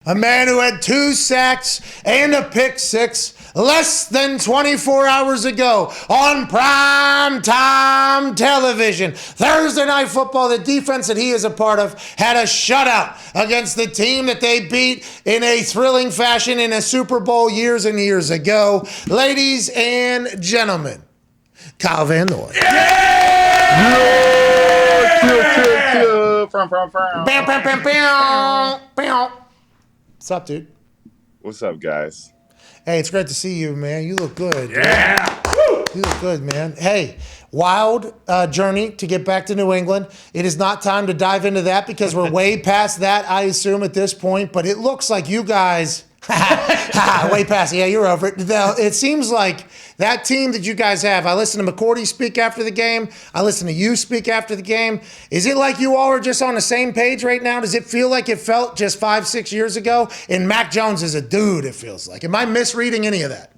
A man who had 2 sacks and a pick six less than 24 hours ago on primetime television. Thursday Night Football, the defense that he is a part of, had a shutout against the team that they beat in a thrilling fashion in a Super Bowl years and years ago. Ladies and gentlemen, Kyle Van Noy. What's up, dude? What's up, guys? Hey, it's great to see you, man. You look good. Yeah. You look good, man. Hey, wild journey to get back to New England. It is not time to dive into that because we're way past that, I assume, at this point. But it looks like you guys, way past it. Yeah, you're over it. It seems like that team that you guys have, I listened to McCourty speak after the game. I listened to you speak after the game. Is it like you all are just on the same page right now? Does it feel like it felt just 5-6 years ago? And Mac Jones is a dude, it feels like. Am I misreading any of that?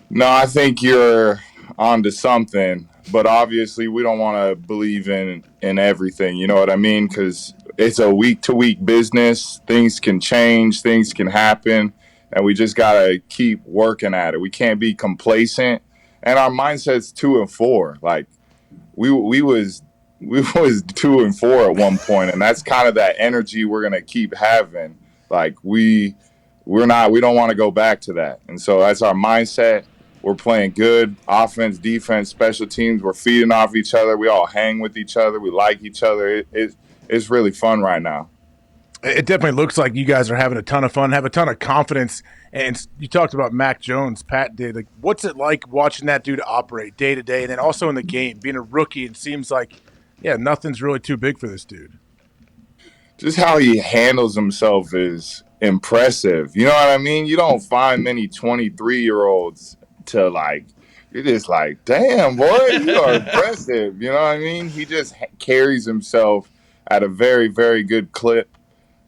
No, I think you're onto something. But obviously, we don't want to believe in everything. You know what I mean? Because it's a week-to-week business. Things can change. Things can happen. And we just got to keep working at it. We can't be complacent. And our mindset's 2-4. Like, we was 2-4 at one point, and that's kind of that energy we're going to keep having. Like, we don't want to go back to that. And so that's our mindset. We're playing good offense, defense, special teams. We're feeding off each other. We all hang with each other. We like each other. It's really fun right now. It definitely looks like you guys are having a ton of fun, have a ton of confidence. And you talked about Mac Jones, Pat did. Like, what's it like watching that dude operate day to day and then also in the game, being a rookie? It seems like, nothing's really too big for this dude. Just how he handles himself is impressive. You know what I mean? You don't find many 23-year-olds to, like, you're just like, damn, boy, you are impressive. You know what I mean? He just carries himself at a very, very good clip.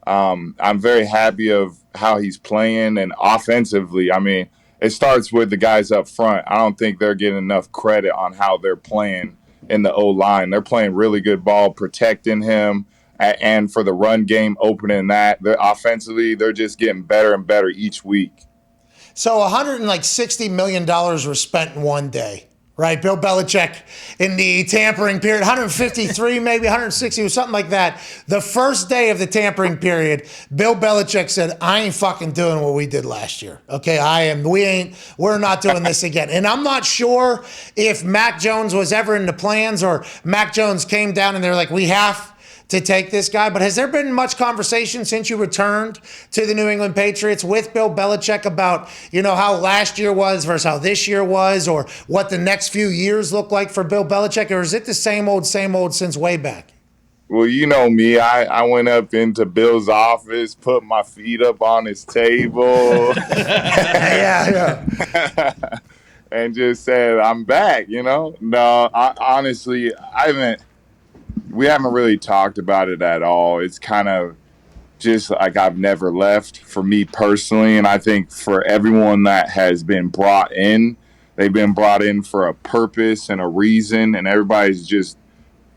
I'm very happy of how he's playing, and offensively, I mean, it starts with the guys up front. I don't think they're getting enough credit on how they're playing in the O-line. They're playing really good ball, protecting him, and for the run game, opening that. Offensively, they're just getting better and better each week. So $160 million were spent in one day. Right, Bill Belichick in the tampering period, 153, maybe 160, or something like that. The first day of the tampering period, Bill Belichick said, I ain't fucking doing what we did last year. Okay, we're not doing this again. And I'm not sure if Mac Jones was ever in the plans or Mac Jones came down and they're like, we have to take this guy. But has there been much conversation since you returned to the New England Patriots with Bill Belichick about, how last year was versus how this year was, or what the next few years look like for Bill Belichick? Or is it the same old since way back? Well, you know me. I went up into Bill's office, put my feet up on his table. Yeah. And just said, I'm back, No, honestly, we haven't really talked about it at all. It's kind of just like I've never left for me personally. And I think for everyone that has been brought in, they've been brought in for a purpose and a reason. And everybody's just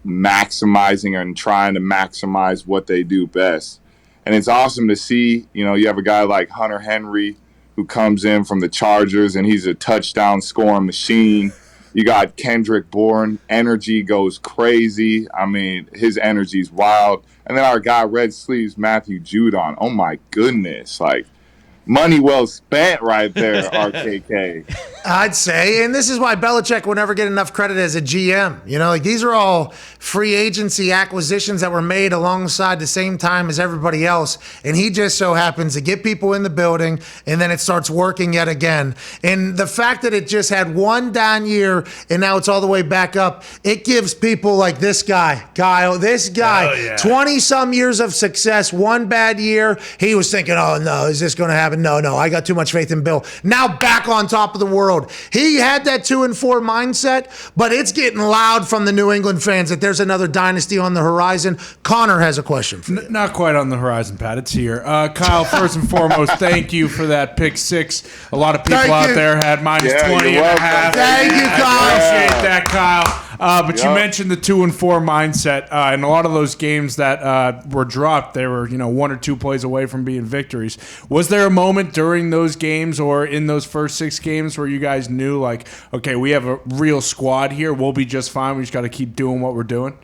maximizing and trying to maximize what they do best. And it's awesome to see, you have a guy like Hunter Henry who comes in from the Chargers and he's a touchdown scoring machine. You got Kendrick Bourne. Energy goes crazy. I mean, his energy's wild. And then our guy, Red Sleeves, Matthew Judon. Oh, my goodness. Like, money well spent right there, RKK. I'd say, and this is why Belichick will never get enough credit as a GM. These are all free agency acquisitions that were made alongside the same time as everybody else, and he just so happens to get people in the building, and then it starts working yet again. And the fact that it just had one down year, and now it's all the way back up, it gives people like this guy, Kyle, 20-some years of success, one bad year, he was thinking, oh, no, is this going to happen? No, I got too much faith in Bill. Now back on top of the world. He had that 2-4 mindset, but it's getting loud from the New England fans that there's another dynasty on the horizon. Connor has a question for you. Not quite on the horizon, Pat. It's here. Kyle, first and foremost, thank you for that pick six. A lot of people out there had -20 and a half. Thank you, Kyle. I appreciate that, Kyle. But you mentioned the 2-4 mindset, and a lot of those games that were dropped, they were 1 or 2 plays away from being victories. Was there a moment during those games or in those first 6 games where you guys knew, like, okay, we have a real squad here, we'll be just fine, we just got to keep doing what we're doing?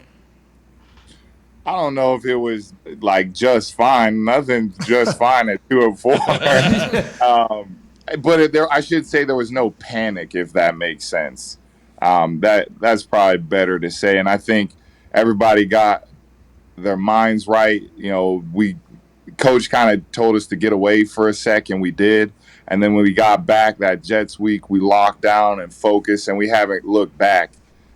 I don't know if it was like just fine. Nothing's just fine at 2-4. But I should say there was no panic, if that makes sense. That's probably better to say. And I think everybody got their minds right. Coach kind of told us to get away for a second. We did. And then when we got back that Jets week, we locked down and focused, and we haven't looked back.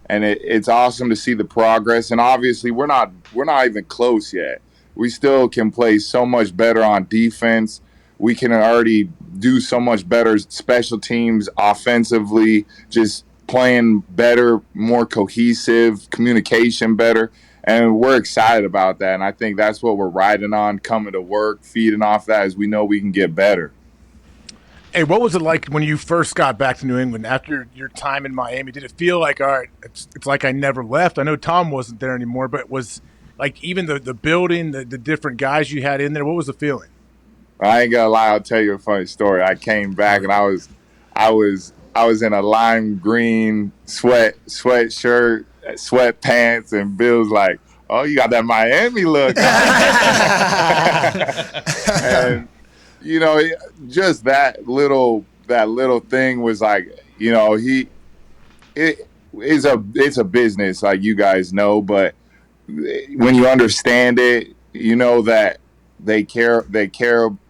And it's awesome to see the progress. And obviously, we're not even close yet. We still can play so much better on defense. We can already do so much better special teams offensively, just playing better, more cohesive, communication better. And we're excited about that. And I think that's what we're riding on, coming to work, feeding off that as we know we can get better. Hey, what was it like when you first got back to New England after your time in Miami? Did it feel like, all right, it's like I never left? I know Tom wasn't there anymore, but was like even the building, the different guys you had in there, what was the feeling? I ain't gonna lie, I'll tell you a funny story. I came back and I was in a lime green sweatshirt, sweatpants, and Bill's like, "Oh, you got that Miami look." And just that little thing was like, it's a business, like you guys know, but when you understand it, you know that they care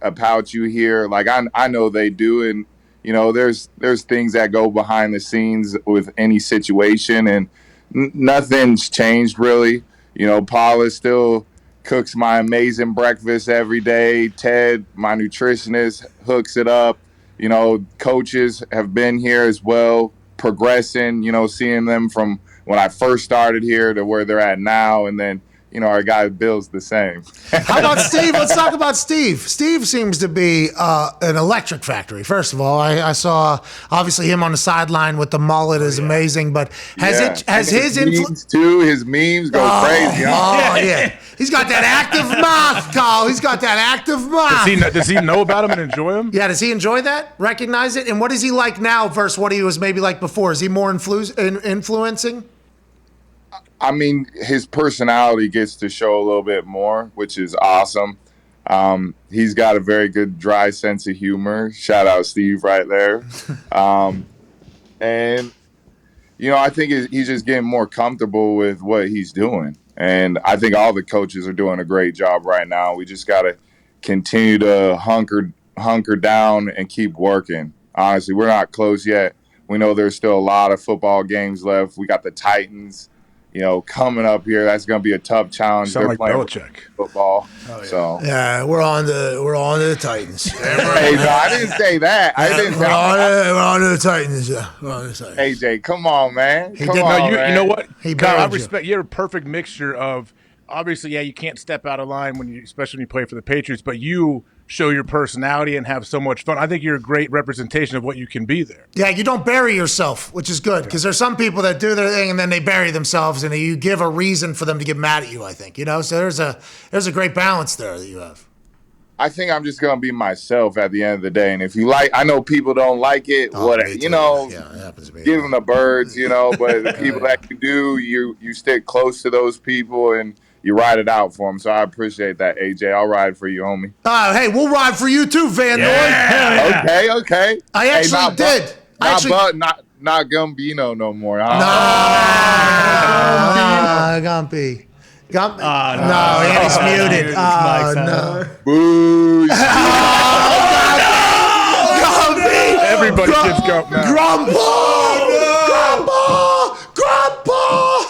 about you here. Like I know they do, and there's things that go behind the scenes with any situation, and nothing's changed really. Paula still cooks my amazing breakfast every day. Ted, my nutritionist, hooks it up. Coaches have been here as well, progressing, seeing them from when I first started here to where they're at now. And then, our guy Bill's the same. How about Steve? Let's talk about Steve. Steve seems to be an electric factory. First of all, I saw obviously him on the sideline with the mullet is amazing, but has his influence too? His memes go crazy. Oh yeah, he's got that active mouth, Carl. He's got that active mouth. Does he know about him and enjoy him? Yeah, does he enjoy that? Recognize it? And what is he like now versus what he was maybe like before? Is he more influencing? I mean, his personality gets to show a little bit more, which is awesome. He's got a very good, dry sense of humor. Shout out Steve right there. And, I think he's just getting more comfortable with what he's doing. And I think all the coaches are doing a great job right now. We just got to continue to hunker down and keep working. Honestly, we're not close yet. We know there's still a lot of football games left. We got the Titans, coming up here. That's going to be a tough challenge. Sound They're like playing Belichick. Football. Oh, yeah. So yeah, we're on to the Titans. hey, no, I didn't say that. We're on to the Titans. Yeah, we're on to the Titans. AJ, come on, man. He Come did- on, no, man. You know what? He Kyle, I buried you. respect you're a perfect mixture of obviously, you can't step out of line especially when you play for the Patriots, but you show your personality and have so much fun. I think you're a great representation of what you can be there. Yeah, you don't bury yourself, which is good, because there's some people that do their thing and then they bury themselves, and you give a reason for them to get mad at you, I think. So there's a great balance there that you have. I think I'm just gonna be myself at the end of the day, and if you like, I know people don't like it. Whatever, me too. Yeah, it happens to me. give them the birds, but the people that you do, you stick close to those people and you ride it out for them. So I appreciate that, AJ. I'll ride for you, homie. Hey, we'll ride for you too, Van Noy. Okay. I actually did. Not Gumbino no more. Gumpy. No, he's muted. No. Boo. Gumpy. Everybody gets Gump now. Grandpa.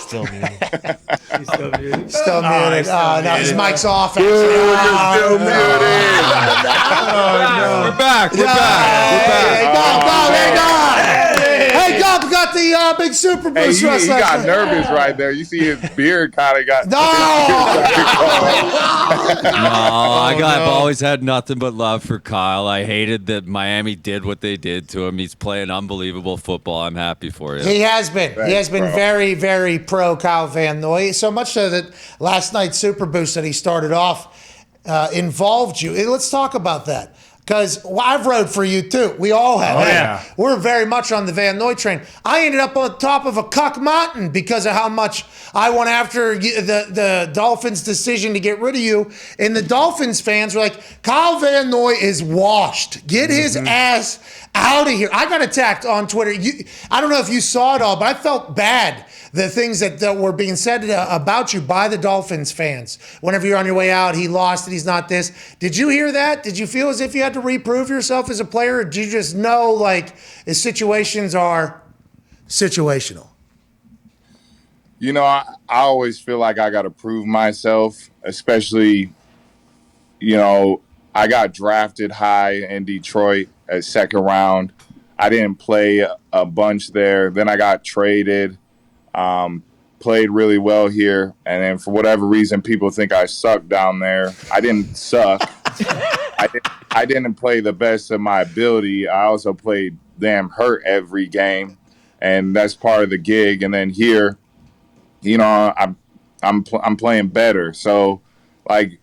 Still muted. He's Still muted. No, his mic's off. Actually. You're still muted. We're back. Hey, Gump, we got the got a big super Hey, boost he last got night. nervous right there. You see his beard kind of got. No! I've always had nothing but love for Kyle. I hated that Miami did what they did to him. He's playing unbelievable football. I'm happy for you. He has been. Thanks, He has been bro. very, very pro Kyle Van Noy. So much so that last night's super boost that he started off involved you. Let's talk about that. Because I've rode for you too. We all have. Oh, yeah. We're very much on the Van Noy train. I ended up on top of a cuck mountain because of how much I went after the Dolphins' decision to get rid of you. And the Dolphins fans were like, Kyle Van Noy is washed. Get his ass out of here. I got attacked on Twitter. I don't know if you saw it all, but I felt bad. The things that were being said about you by the Dolphins fans. Whenever you're on your way out, he lost and he's not this. Did you hear that? Did you feel as if you had to reprove yourself as a player? Or did you just know, like, his situations are situational? You know, I always feel like I got to prove myself, especially, you know, I got drafted high in Detroit at second round. I didn't play a bunch there. Then I got traded. Played really well here, and then for whatever reason, people think I suck down there. I didn't suck. I didn't play the best of my ability. I also played damn hurt every game, and that's part of the gig. And then here, you know, I'm playing better. So, like,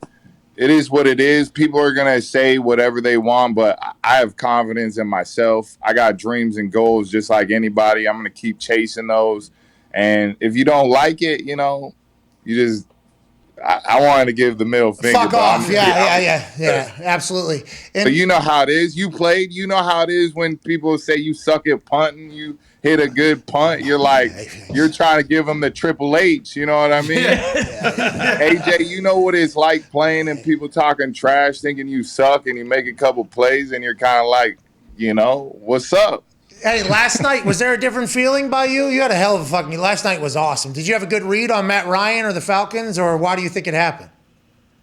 it is what it is. People are gonna say whatever they want, but I have confidence in myself. I got dreams and goals just like anybody. I'm gonna keep chasing those. And if you don't like it, you know, you just I wanted to give the middle finger. Fuck off. Yeah, absolutely. And But you know how it is. You played. You know how it is when people say you suck at punting. You hit a good punt. You're like, you're trying to give them the Triple H. You know what I mean? AJ, you know what it's like playing and people talking trash, thinking you suck, and you make a couple plays, and you're kind of like, you know, what's up? Hey, last night, was there a different feeling by you? You had a hell of a fucking... Last night was awesome. Did you have a good read on Matt Ryan or the Falcons, or why do you think it happened?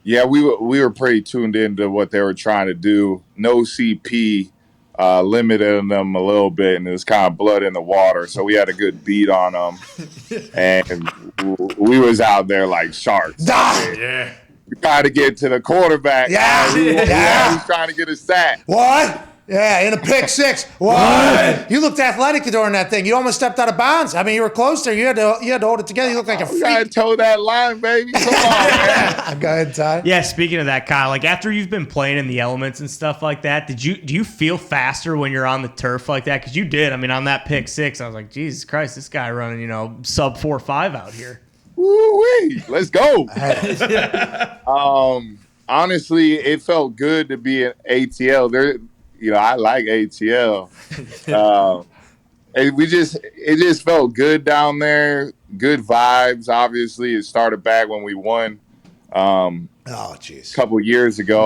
Yeah, we were pretty tuned into what they were trying to do. No CP limited them a little bit, and it was kind of blood in the water. So we had a good beat on them, and we was out there like sharks. Yeah. We tried to get to the quarterback. Yeah. He Yeah. was trying to get a sack. What? Yeah, in a pick six. What? You looked athletic during that thing. You almost stepped out of bounds. I mean, you were close there. You had to hold it together. You looked like a We gotta freak. toe that line, baby. Come on, man. Go ahead, Ty. Yeah, speaking of that, Kyle, like after you've been playing in the elements and stuff like that, do you feel faster when you're on the turf like that? Because you did. I mean, on that pick six, I was like, Jesus Christ, this guy running, sub 4.5 out here. Woo-wee. Let's go. Honestly, it felt good to be an ATL. I like ATL. It just felt good down there. Good vibes. Obviously, it started back when we won. Oh, jeez. A couple years ago.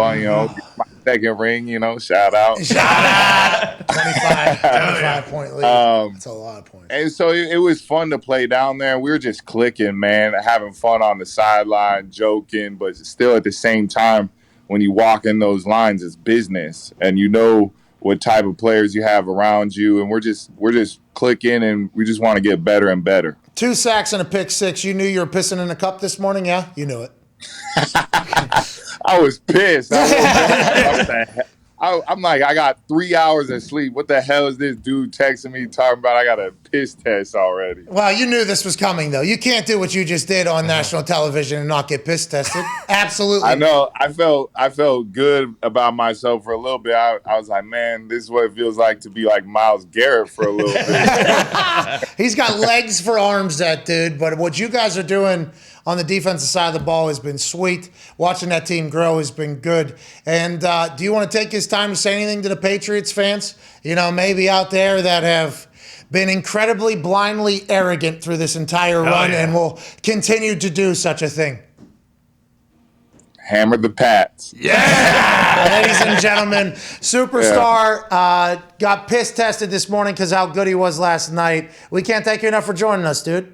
My second ring. Shout out. 25 point lead. That's a lot of points. And so it was fun to play down there. We were just clicking, man, having fun on the sideline, joking, but still at the same time, when you walk in those lines, it's business, and you know what type of players you have around you, and we're just clicking, and we just want to get better and better. 2 sacks and a pick six. You knew you were pissing in a cup this morning, yeah? You knew it. I was pissed. I'm like, I got 3 hours of sleep. What the hell is this dude texting me talking about? I got a piss test already. Well, you knew this was coming, though. You can't do what you just did on national television and not get piss tested. Absolutely. I know. I felt good about myself for a little bit. I was like, man, this is what it feels like to be like Myles Garrett for a little bit. He's got legs for arms, that dude. But what you guys are doing on the defensive side of the ball has been sweet. Watching that team grow has been good. And do you want to take this time to say anything to the Patriots fans? Maybe out there that have been incredibly blindly arrogant through this entire run and will continue to do such a thing. Hammer the Pats. Yeah! Ladies and gentlemen, superstar got piss tested this morning because how good he was last night. We can't thank you enough for joining us, dude.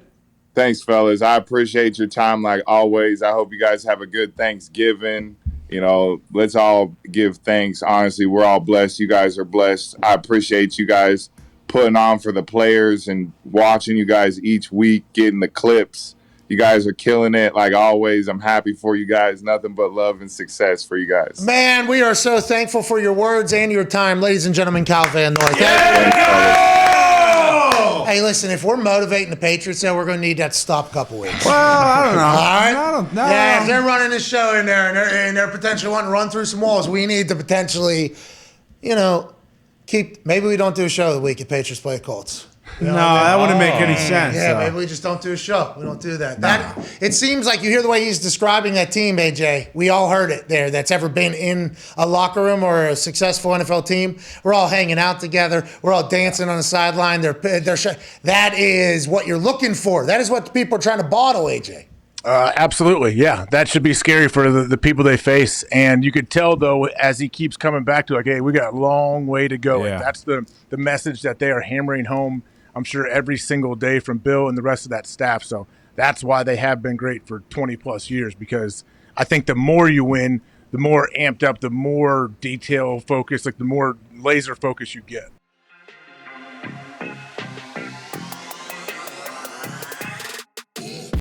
Thanks, fellas. I appreciate your time like always. I hope you guys have a good Thanksgiving. Let's all give thanks. Honestly, we're all blessed. You guys are blessed. I appreciate you guys putting on for the players and watching you guys each week, getting the clips. You guys are killing it like always. I'm happy for you guys. Nothing but love and success for you guys. Man, we are so thankful for your words and your time. Ladies and gentlemen, Kyle Van Noy. Hey, listen, if we're motivating the Patriots, though, we're going to need that to stop a couple weeks. Well, I don't know. All right? I don't know. Yeah, if they're running this show in there and they're potentially wanting to run through some walls, we need to potentially, maybe we don't do a show the week at Patriots play the Colts. No, that wouldn't make any sense. Yeah, maybe we just don't do a show. We don't do that. It seems like you hear the way he's describing that team, AJ. We all heard it there. That's ever been in a locker room or a successful NFL team. We're all hanging out together. We're all dancing on the sideline. That is what you're looking for. That is what the people are trying to bottle, AJ. Absolutely, yeah. That should be scary for the people they face. And you could tell, though, as he keeps coming back to, hey, we got a long way to go. Yeah. And that's the message that they are hammering home, I'm sure, every single day from Bill and the rest of that staff. So that's why they have been great for 20-plus years, because I think the more you win, the more amped up, the more detail focused, the more laser focus you get.